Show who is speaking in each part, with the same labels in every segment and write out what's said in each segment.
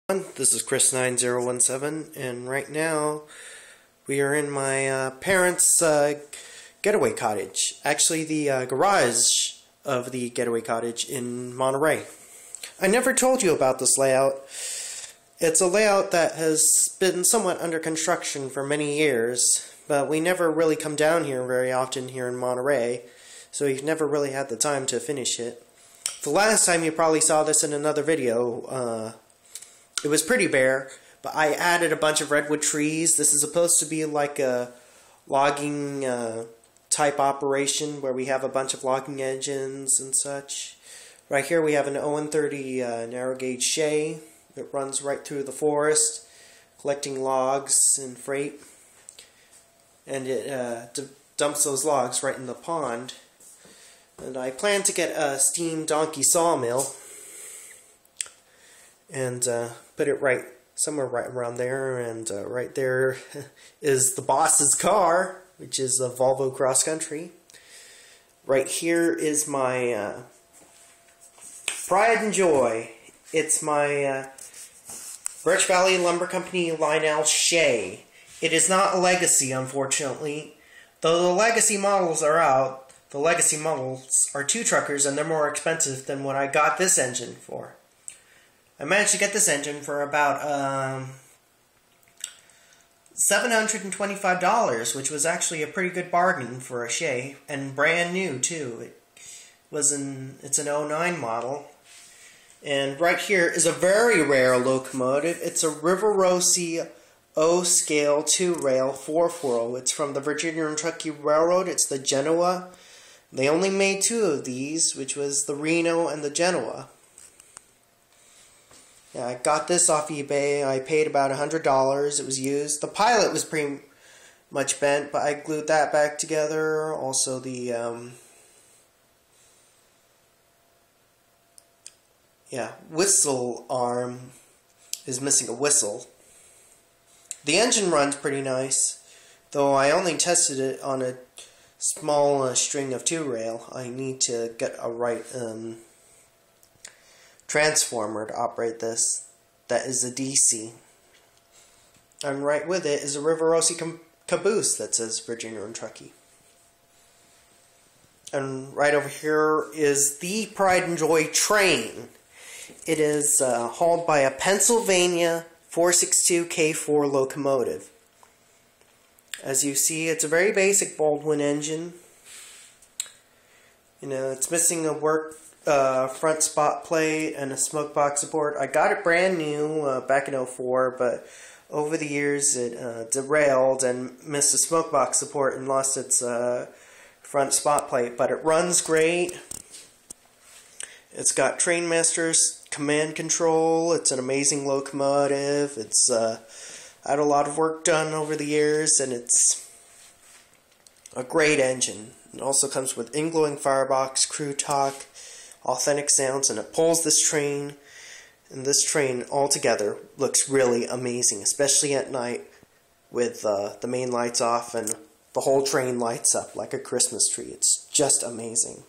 Speaker 1: This is Chris9017, and right now we are in my parents' getaway cottage. Actually, the garage of the getaway cottage in Monterey. I never told you about this layout. It's a layout that has been somewhat under construction for many years, but we never really come down here very often here in Monterey, so we've never really had the time to finish it. The last time you probably saw this in another video, it was pretty bare, but I added a bunch of redwood trees. This is supposed to be like a logging type operation where we have a bunch of logging engines and such. Right here we have an 0-30 narrow gauge shay that runs right through the forest, collecting logs and freight. And it dumps those logs right in the pond. And I plan to get a steam donkey sawmill and put it right somewhere right around there, and right there is the boss's car, which is a Volvo Cross Country. Right here is my pride and joy. It's my Birch Valley Lumber Company Lionel Shay. It is not a legacy, unfortunately. Though the legacy models are out, the legacy models are 2-truckers and they're more expensive than what I got this engine for. I managed to get this engine for about $725, which was actually a pretty good bargain for a Shay, and brand new too. It's an 09 model. And right here is a very rare locomotive. It's a River Rossi O-scale 2-rail 440. It's from the Virginia and Kentucky Railroad. It's the Genoa. They only made 2 of these, which was the Reno and the Genoa. Yeah, I got this off eBay. I paid about $100. It was used. The pilot was pretty much bent, but I glued that back together. Also, the whistle arm is missing a whistle. The engine runs pretty nice, though I only tested it on a small string of 2-rail. I need to get a right transformer to operate this. That is a DC. And right with it is a River Rossi caboose that says Virginia and Kentucky. And right over here is the Pride and Joy train. It is hauled by a Pennsylvania 462 K4 locomotive. As you see, it's a very basic Baldwin engine. You know, it's missing a front spot plate and a smoke box support. I got it brand new back in 04, but over the years it derailed and missed a smoke box support and lost its front spot plate. But it runs great. It's got Trainmaster's command control. It's an amazing locomotive. It's had a lot of work done over the years, and it's a great engine. It also comes with inglowing firebox, crew talk, authentic sounds, and it pulls this train, and this train altogether looks really amazing, especially at night with the main lights off and the whole train lights up like a Christmas tree. It's just amazing.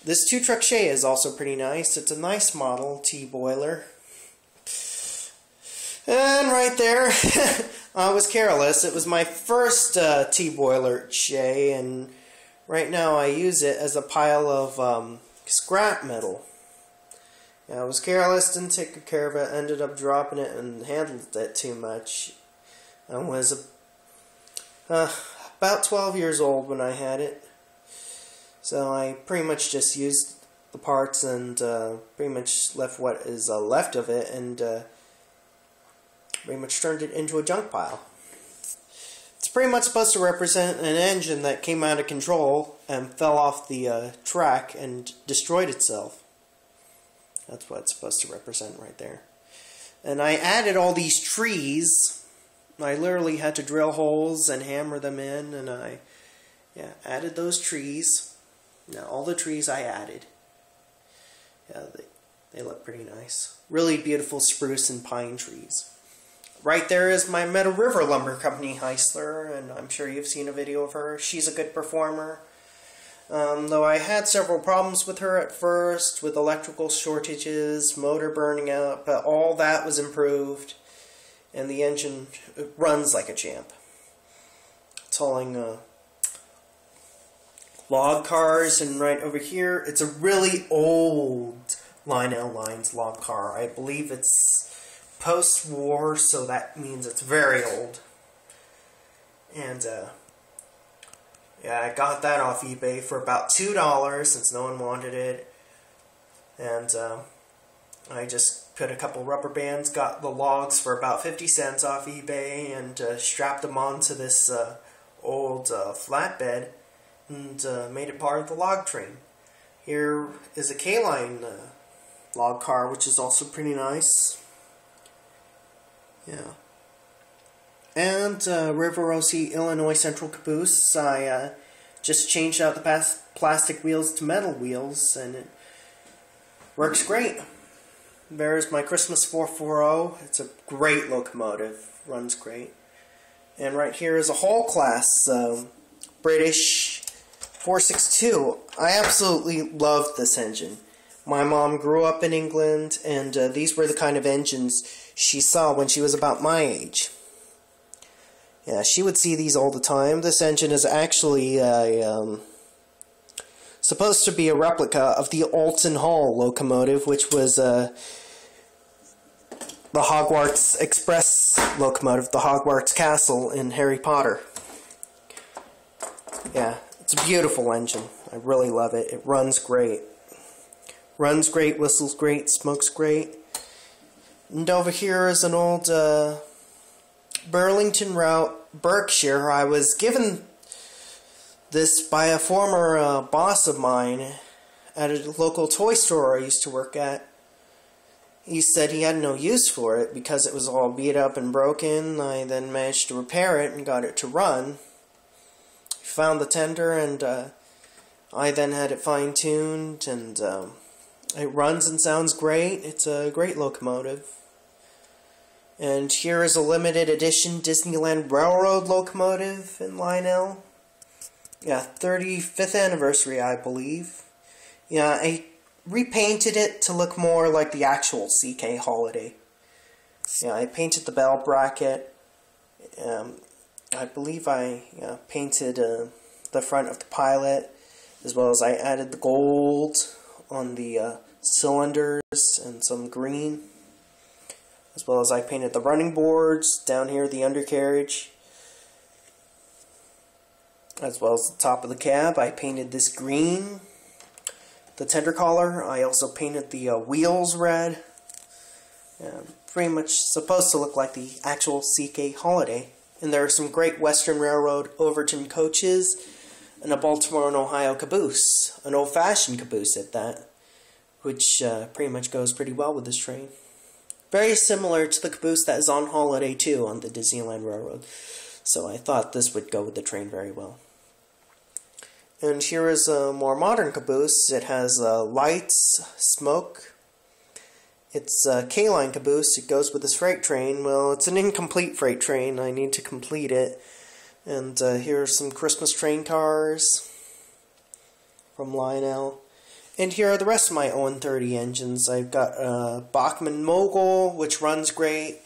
Speaker 1: This 2-truck Shay is also pretty nice. It's a nice model T-boiler. And right there, I was careless. It was my first T-boiler Shay, and right now I use it as a pile of scrap metal. Yeah, I was careless, didn't take good care of it, ended up dropping it and handled it too much. I was about 12 years old when I had it. So I pretty much just used the parts and pretty much left what is left of it, and pretty much turned it into a junk pile. It's pretty much supposed to represent an engine that came out of control and fell off the track and destroyed itself. That's what it's supposed to represent right there. And I added all these trees. I literally had to drill holes and hammer them in, and I added those trees. Now all the trees I added. Yeah, they look pretty nice. Really beautiful spruce and pine trees. Right there is my Meadow River Lumber Company Heisler, and I'm sure you've seen a video of her. She's a good performer. Though I had several problems with her at first, with electrical shortages, motor burning out, but all that was improved, and the engine runs like a champ. It's hauling log cars, and right over here, it's a really old Lionel Lines log car. I believe it's post-war, so that means it's very old. And, yeah, I got that off eBay for about $2 since no one wanted it. And I just put a couple rubber bands, got the logs for about 50 cents off eBay, and strapped them onto this old flatbed and made it part of the log train. Here is a K-line log car, which is also pretty nice. Yeah. And River OC Illinois Central caboose. I just changed out the plastic wheels to metal wheels, and it works great. There's my Christmas 440. It's a great locomotive. Runs great. And right here is a Hall class British 462. I absolutely love this engine. My mom grew up in England, and these were the kind of engines she saw when she was about my age. Yeah, she would see these all the time. This engine is actually supposed to be a replica of the Alton Hall locomotive, which was the Hogwarts Express locomotive, the Hogwarts Castle in Harry Potter. Yeah, it's a beautiful engine. I really love it. It runs great. Runs great, whistles great, smokes great. And over here is an old Burlington route, Berkshire. I was given this by a former boss of mine at a local toy store I used to work at. He said he had no use for it because it was all beat up and broken. I then managed to repair it and got it to run. Found the tender, and I then had it fine-tuned, and it runs and sounds great. It's a great locomotive. And here is a limited edition Disneyland Railroad locomotive in Lionel. Yeah, 35th anniversary, I believe. Yeah, I repainted it to look more like the actual CK Holiday. Yeah, I painted the bell bracket. I believe I painted the front of the pilot, as well as I added the gold on the cylinders and some green. As well as I painted the running boards, down here the undercarriage. As well as the top of the cab, I painted this green. The tender collar, I also painted the wheels red. Pretty much supposed to look like the actual CK Holiday. And there are some great Western Railroad Overton coaches and a Baltimore and Ohio caboose. An old-fashioned caboose at that, which pretty much goes pretty well with this train. Very similar to the caboose that is on Holiday 2 on the Disneyland Railroad. So I thought this would go with the train very well. And here is a more modern caboose. It has lights, smoke. It's a K-line caboose. It goes with this freight train. Well, it's an incomplete freight train. I need to complete it. And here are some Christmas train cars from Lionel. And here are the rest of my Owen 30 engines. I've got a Bachmann Mogul, which runs great.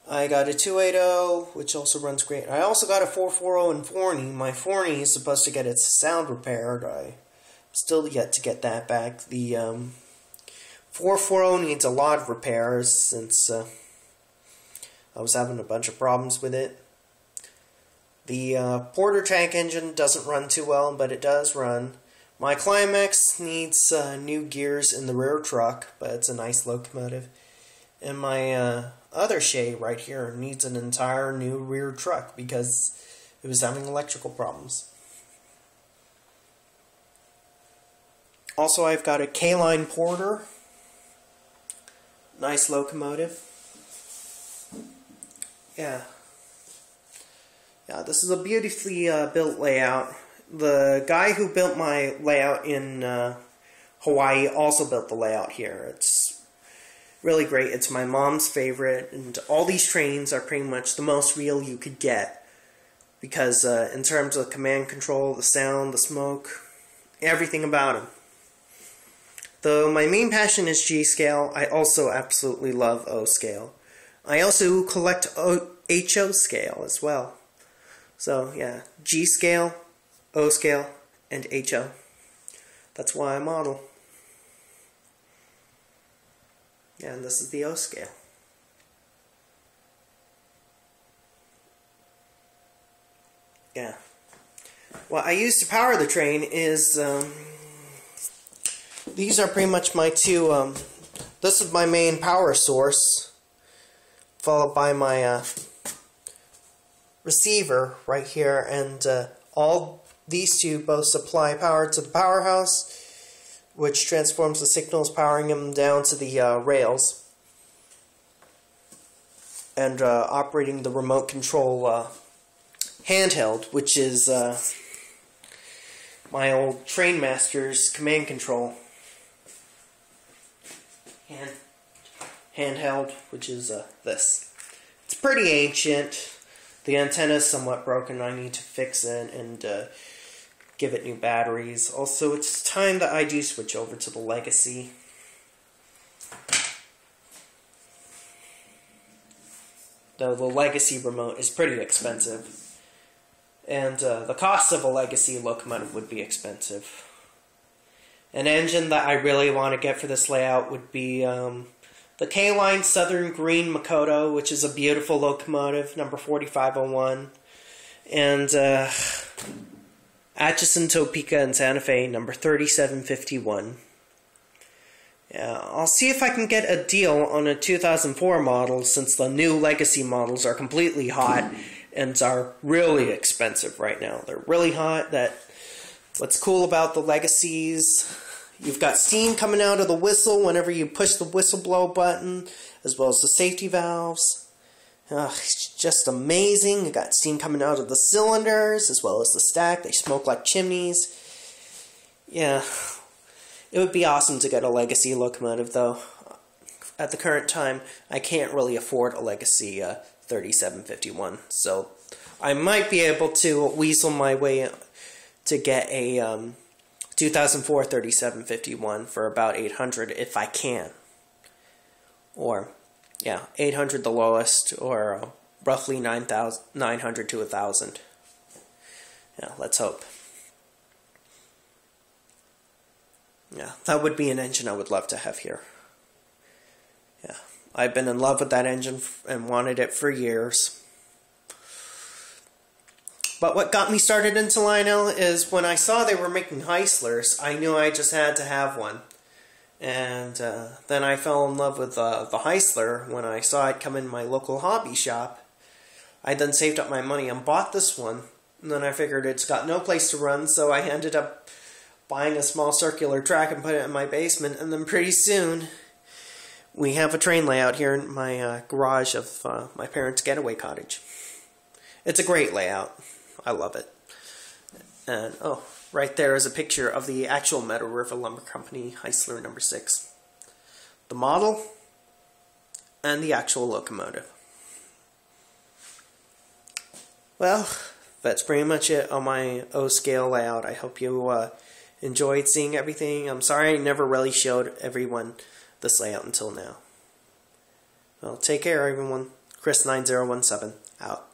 Speaker 1: I got a 280, which also runs great. I also got a 440 and Forney. My Forney is supposed to get its sound repaired. I'm still yet to get that back. The 440 needs a lot of repairs since I was having a bunch of problems with it. The Porter tank engine doesn't run too well, but it does run. My Climax needs new gears in the rear truck, but it's a nice locomotive. And my other Shay right here needs an entire new rear truck because it was having electrical problems. Also, I've got a K-line Porter. Nice locomotive. Yeah, this is a beautifully built layout. The guy who built my layout in Hawaii also built the layout here. It's really great. It's my mom's favorite, and all these trains are pretty much the most real you could get. Because in terms of command control, the sound, the smoke, everything about him. Though my main passion is G scale, I also absolutely love O scale. I also collect HO scale as well. So yeah, G scale, O scale, and HO. That's why I model. Yeah, and this is the O scale. Yeah. What I use to power the train is, these are pretty much my two, this is my main power source, followed by my receiver right here, and all these two both supply power to the powerhouse, which transforms the signals, powering them down to the rails, and operating the remote control handheld, which is my old Trainmaster's command control handheld, which is this. It's pretty ancient. The antenna is somewhat broken. I need to fix it and give it new batteries. Also, it's time that I do switch over to the Legacy. Though the Legacy remote is pretty expensive. And the cost of a Legacy locomotive would be expensive. An engine that I really want to get for this layout would be the K-Line Southern Green Makoto, which is a beautiful locomotive, number 4501. And Atchison, Topeka, and Santa Fe, number 3751. Yeah, I'll see if I can get a deal on a 2004 model, since the new Legacy models are completely hot and are really expensive right now. They're really hot. What's cool about the Legacies, you've got steam coming out of the whistle whenever you push the whistle blow button, as well as the safety valves. It's just amazing. You got steam coming out of the cylinders, as well as the stack. They smoke like chimneys. Yeah, it would be awesome to get a Legacy locomotive, though. At the current time, I can't really afford a Legacy 3751, so I might be able to weasel my way to get a 2004 3751 for about $800 if I can. Or, yeah, $800 the lowest, or roughly $900 to $1,000. Yeah, let's hope. Yeah, that would be an engine I would love to have here. Yeah, I've been in love with that engine and wanted it for years. But what got me started into Lionel is when I saw they were making Heislers, I knew I just had to have one. And then I fell in love with the Heisler when I saw it come in my local hobby shop. I then saved up my money and bought this one. And then I figured it's got no place to run, so I ended up buying a small circular track and put it in my basement. And then pretty soon, we have a train layout here in my garage of my parents' getaway cottage. It's a great layout. I love it. And, oh, right there is a picture of the actual Meadow River Lumber Company Heisler number 6. The model and the actual locomotive. Well, that's pretty much it on my O-scale layout. I hope you enjoyed seeing everything. I'm sorry I never really showed everyone this layout until now. Well, take care, everyone. Chris9017, out.